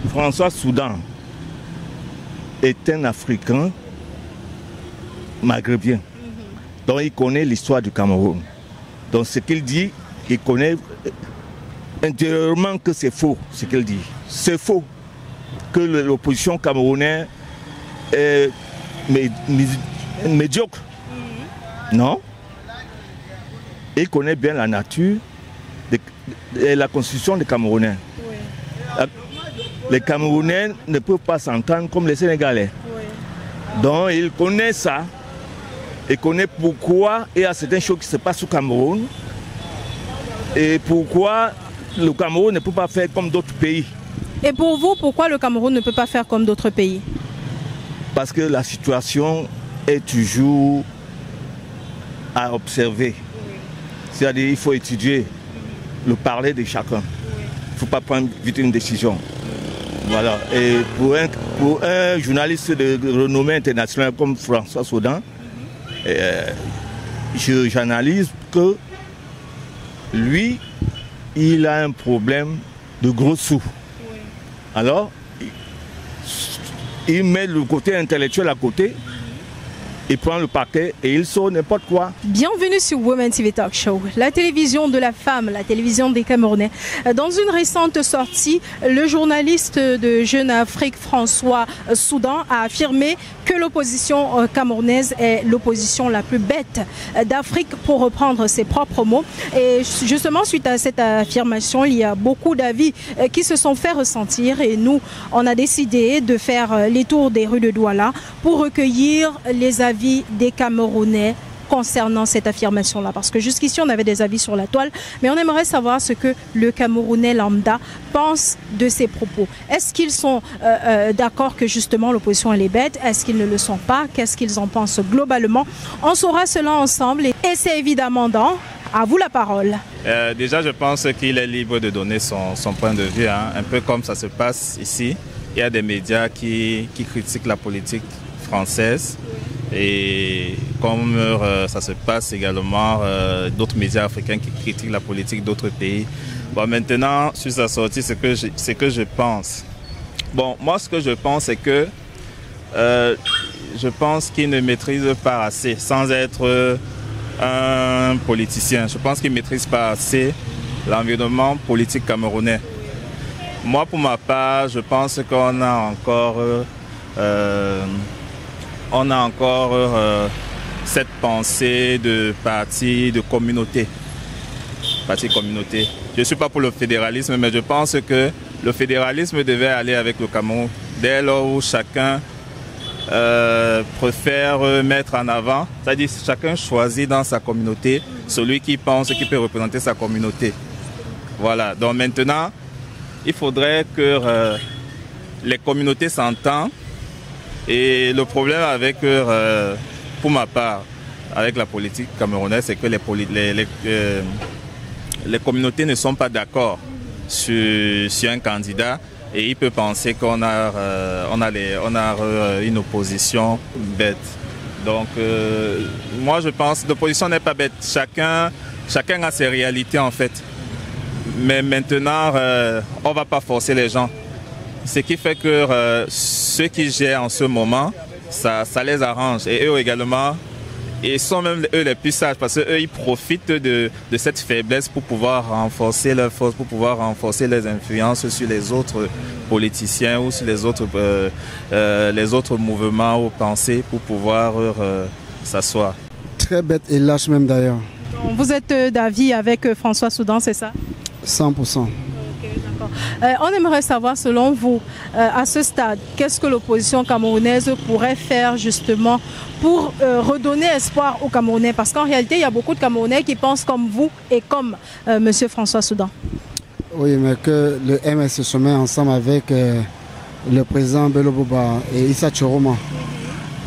François Soudan est un Africain maghrébien. Donc il connaît l'histoire du Cameroun. Donc ce qu'il dit, il connaît intérieurement que c'est faux, ce qu'il dit. C'est faux que l'opposition camerounaise est médiocre. Non. Il connaît bien la nature et la constitution des Camerounais. Oui. Les Camerounais ne peuvent pas s'entendre comme les Sénégalais. Oui. Donc il connaît ça. Il connaît pourquoi il y a certaines choses qui se passent au Cameroun. Et pourquoi le Cameroun ne peut pas faire comme d'autres pays. Et pour vous, pourquoi le Cameroun ne peut pas faire comme d'autres pays? Parce que la situation est toujours à observer. C'est-à-dire qu'il faut étudier le parler de chacun. Il ne faut pas prendre vite une décision. Voilà. Et pour un journaliste de renommée internationale comme François Soudan, j'analyse que lui, il a un problème de gros sous. Alors, il met le côté intellectuel à côté, il prend le paquet et il sort n'importe quoi. Bienvenue sur Women TV Talk Show, la télévision de la femme, la télévision des Camerounais. Dans une récente sortie, le journaliste de Jeune Afrique, François Soudan, a affirmé que l'opposition camerounaise est l'opposition la plus bête d'Afrique, pour reprendre ses propres mots. Et justement, suite à cette affirmation, il y a beaucoup d'avis qui se sont fait ressentir. Et nous, on a décidé de faire les tours des rues de Douala pour recueillir les avis des Camerounais concernant cette affirmation-là. Parce que jusqu'ici, on avait des avis sur la toile, mais on aimerait savoir ce que le Camerounais lambda pense de ces propos. Est-ce qu'ils sont d'accord que justement l'opposition elle est bête? Est-ce qu'ils ne le sont pas? Qu'est-ce qu'ils en pensent globalement? On saura cela ensemble et c'est évidemment dans À vous la parole. Déjà, je pense qu'il est libre de donner son point de vue, hein. Un peu comme ça se passe ici. Il y a des médias qui critiquent la politique française. Et comme ça se passe également, d'autres médias africains qui critiquent la politique d'autres pays. Bon, maintenant, sur sa sortie, ce que je pense. Bon, moi, ce que je pense, c'est que je pense qu'il ne maîtrise pas assez, sans être un politicien. Je pense qu'il ne maîtrise pas assez l'environnement politique camerounais. Moi, pour ma part, je pense qu'on a encore cette pensée de parti, de communauté. Je ne suis pas pour le fédéralisme, mais je pense que le fédéralisme devait aller avec le Cameroun. Dès lors où chacun préfère mettre en avant, c'est-à-dire chacun choisit dans sa communauté celui qui pense qu'il peut représenter sa communauté. Voilà, donc maintenant, il faudrait que les communautés s'entendent. Et le problème avec, pour ma part, avec la politique camerounaise, c'est que les communautés ne sont pas d'accord sur un candidat et il peut penser qu'on a une opposition bête. Donc, moi je pense que l'opposition n'est pas bête. Chacun a ses réalités en fait. Mais maintenant, on ne va pas forcer les gens. Ce qui fait que ceux qui gèrent en ce moment, ça les arrange. Et eux également, ils sont même eux les plus sages parce qu'eux, ils profitent de cette faiblesse pour pouvoir renforcer leur force, pour pouvoir renforcer les influences sur les autres politiciens ou sur les autres mouvements ou pensées pour pouvoir s'asseoir. Très bête et lâche même d'ailleurs. Vous êtes d'avis avec François Soudan, c'est ça? 100%. On aimerait savoir, selon vous, à ce stade, qu'est-ce que l'opposition camerounaise pourrait faire justement pour redonner espoir aux Camerounais? Parce qu'en réalité, il y a beaucoup de Camerounais qui pensent comme vous et comme M. François Soudan. Oui, mais que le MS se met ensemble avec le président Bello Boba et Issa Choroma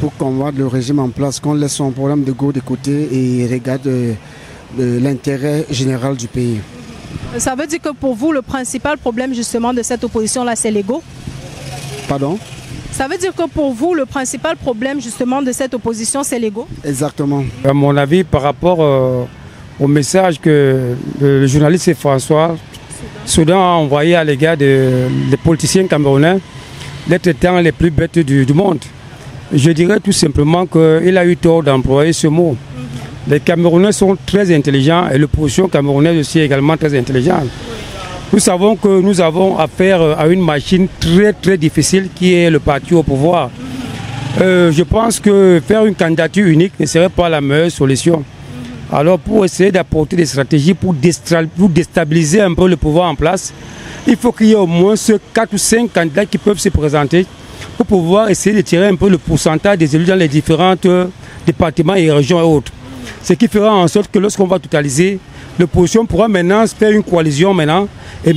pour combattre le régime en place, qu'on laisse son problème de go de côté et regarde l'intérêt général du pays. Ça veut dire que pour vous, le principal problème justement de cette opposition-là, c'est l'ego? Pardon? Ça veut dire que pour vous, le principal problème justement de cette opposition, c'est l'ego? Exactement. À mon avis, par rapport au message que le journaliste François Soudan a envoyé à l'égard des politiciens camerounais les traitants les plus bêtes du monde. Je dirais tout simplement qu'il a eu tort d'employer ce mot. Les Camerounais sont très intelligents et l'opposition camerounaise aussi est également très intelligente. Nous savons que nous avons affaire à une machine très difficile qui est le parti au pouvoir. Je pense que faire une candidature unique ne serait pas la meilleure solution. Alors pour essayer d'apporter des stratégies pour déstabiliser un peu le pouvoir en place, il faut qu'il y ait au moins 4 ou 5 candidats qui peuvent se présenter pour pouvoir essayer de tirer un peu le pourcentage des élus dans les différents départements et régions et autres. Ce qui fera en sorte que lorsqu'on va totaliser, l'opposition pourra maintenant faire une coalition et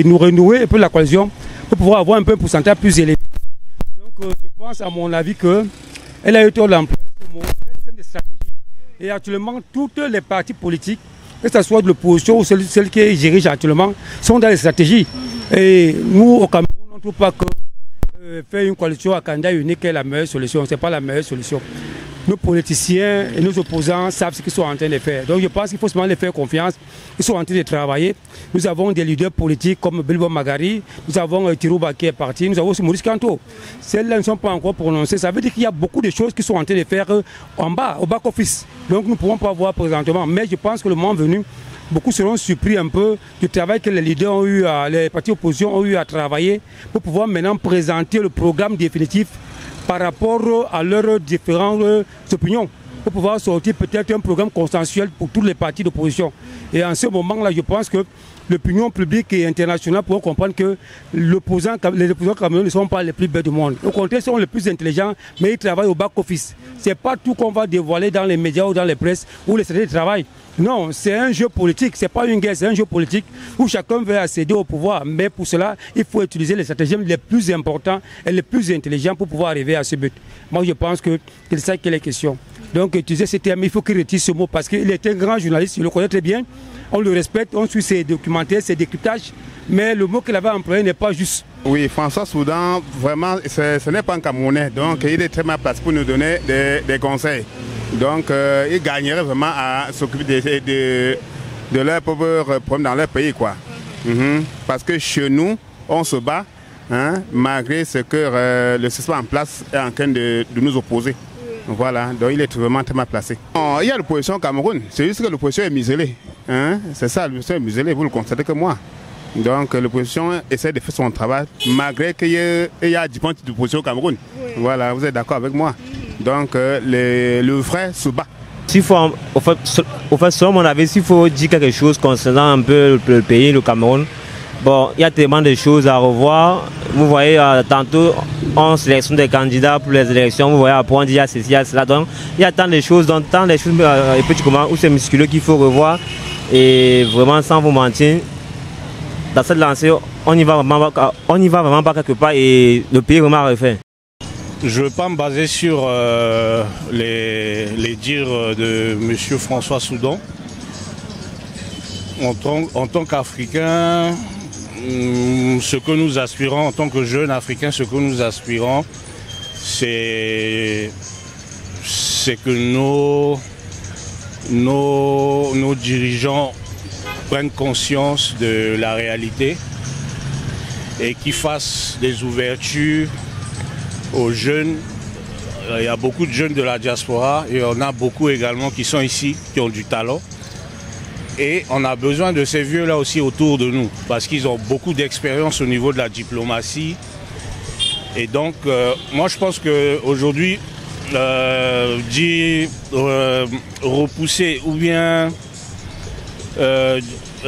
nous renouer un peu la coalition pour pouvoir avoir un peu un pourcentage plus élevé. Donc je pense à mon avis qu'elle a eu tort d'employer ce mot, système de stratégie. Et actuellement, toutes les partis politiques, que ce soit de l'opposition ou celles qui dirigent actuellement, sont dans les stratégies. Et nous, au Cameroun, on ne trouve pas que faire une coalition à candidat unique est la meilleure solution. Ce n'est pas la meilleure solution. Nos politiciens et nos opposants savent ce qu'ils sont en train de faire. Donc je pense qu'il faut seulement les faire confiance. Ils sont en train de travailler. Nous avons des leaders politiques comme Bilbo Magari, nous avons Tirouba qui est parti, nous avons aussi Maurice Kanto. Celles-là ne sont pas encore prononcées. Ça veut dire qu'il y a beaucoup de choses qui sont en train de faire en bas, au back-office. Donc nous ne pouvons pas voir présentement. Mais je pense que le moment venu, beaucoup seront surpris un peu du travail que les leaders ont eu, les partis opposition ont eu à travailler pour pouvoir maintenant présenter le programme définitif par rapport à leurs différentes opinions, pour pouvoir sortir peut-être un programme consensuel pour tous les partis d'opposition. Et en ce moment-là, je pense que l'opinion publique et internationale pourront comprendre que les opposants camerounais ne sont pas les plus bêtes du monde. Au contraire, ils sont les plus intelligents, mais ils travaillent au back-office. Ce n'est pas tout qu'on va dévoiler dans les médias ou dans les presses ou les stratégies de travail. Non, c'est un jeu politique, ce n'est pas une guerre, c'est un jeu politique où chacun veut accéder au pouvoir. Mais pour cela, il faut utiliser les stratégies les plus importantes et les plus intelligentes pour pouvoir arriver à ce but. Moi, je pense que c'est ça qui est la question. Donc, utiliser ce terme, il faut qu'il retire ce mot parce qu'il est un grand journaliste, il le connaît très bien. On le respecte, on suit ses documentaires, ses décryptages, mais le mot qu'il avait employé n'est pas juste. Oui, François Soudan, vraiment, ce n'est pas un Camerounais, donc il est très mal placé pour nous donner des conseils. Donc, il gagnerait vraiment à s'occuper de leurs pauvres problèmes dans leur pays, quoi. Parce que chez nous, on se bat, hein, malgré ce que le système en place est en train de nous opposer. Voilà, donc il est vraiment très mal placé. Il y a l'opposition au Cameroun, c'est juste que l'opposition est muselée. Hein? C'est ça, l'opposition est muselée, vous le constatez que moi. Donc l'opposition essaie de faire son travail, malgré qu'il y a 10 points d'opposition au Cameroun. Oui. Voilà, vous êtes d'accord avec moi. Donc le vrai se bat. S'il faut, au fait, selon mon avis, s'il faut dire quelque chose concernant un peu le pays, le Cameroun, bon, il y a tellement de choses à revoir. Vous voyez, tantôt, on sélectionne des candidats pour les élections. Vous voyez, après, on dit il y a ceci, il y a cela. Donc, il y a tant de choses, petits comment, où c'est musculeux qu'il faut revoir. Et vraiment, sans vous mentir, dans cette lancée, on n'y va vraiment pas quelque part et le pays est vraiment refait. Je ne veux pas me baser sur les dires de M. François Soudan. En tant qu'Africains, ce que nous aspirons, en tant que jeunes Africains, ce que nous aspirons, c'est que nos dirigeants prennent conscience de la réalité et qu'ils fassent des ouvertures aux jeunes. Il y a beaucoup de jeunes de la diaspora et on a beaucoup également qui sont ici, qui ont du talent. Et on a besoin de ces vieux-là aussi autour de nous, parce qu'ils ont beaucoup d'expérience au niveau de la diplomatie. Et donc, moi je pense qu'aujourd'hui, repousser ou bien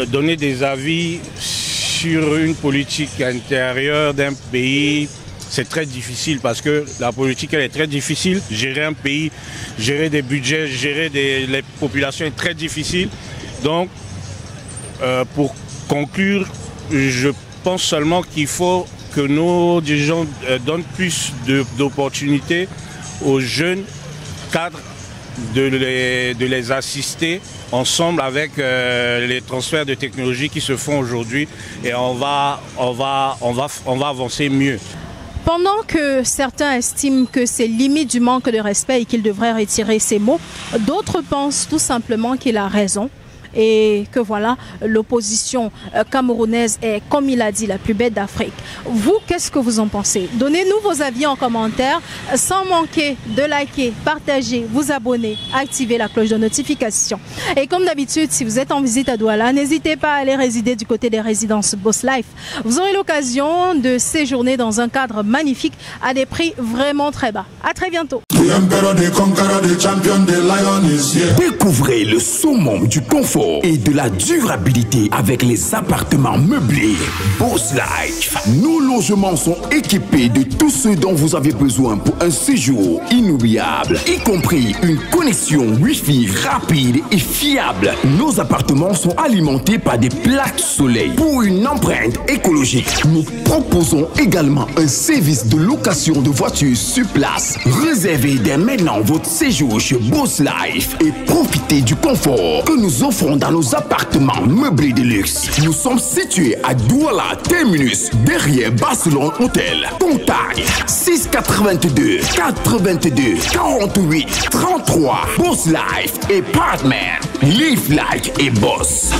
donner des avis sur une politique intérieure d'un pays, c'est très difficile parce que la politique elle est très difficile. Gérer un pays, gérer des budgets, gérer les populations est très difficile. Donc, pour conclure, je pense seulement qu'il faut que nos dirigeants donnent plus d'opportunités aux jeunes cadres, de les assister ensemble avec les transferts de technologie qui se font aujourd'hui et on va avancer mieux. Pendant que certains estiment que c'est limite du manque de respect et qu'il devrait retirer ces mots, d'autres pensent tout simplement qu'il a raison et que voilà, l'opposition camerounaise est, comme il a dit, la plus belle d'Afrique. Vous, qu'est-ce que vous en pensez? Donnez-nous vos avis en commentaire, sans manquer de liker, partager, vous abonner, activer la cloche de notification. Et comme d'habitude, si vous êtes en visite à Douala, n'hésitez pas à aller résider du côté des résidences Boss Life. Vous aurez l'occasion de séjourner dans un cadre magnifique à des prix vraiment très bas. À très bientôt. Découvrez le summum du confort et de la durabilité avec les appartements meublés Boss Life. Nos logements sont équipés de tout ce dont vous avez besoin pour un séjour inoubliable, y compris une connexion Wi-Fi rapide et fiable. Nos appartements sont alimentés par des plaques soleil. Pour une empreinte écologique, nous proposons également un service de location de voitures sur place. Réservez dès maintenant votre séjour chez Boss Life et profitez du confort que nous offrons dans nos appartements meublés de luxe. Nous sommes situés à Douala Terminus, derrière Barcelone Hotel. Contact 682 82 48 33. Boss Life et Partner. Live like et boss.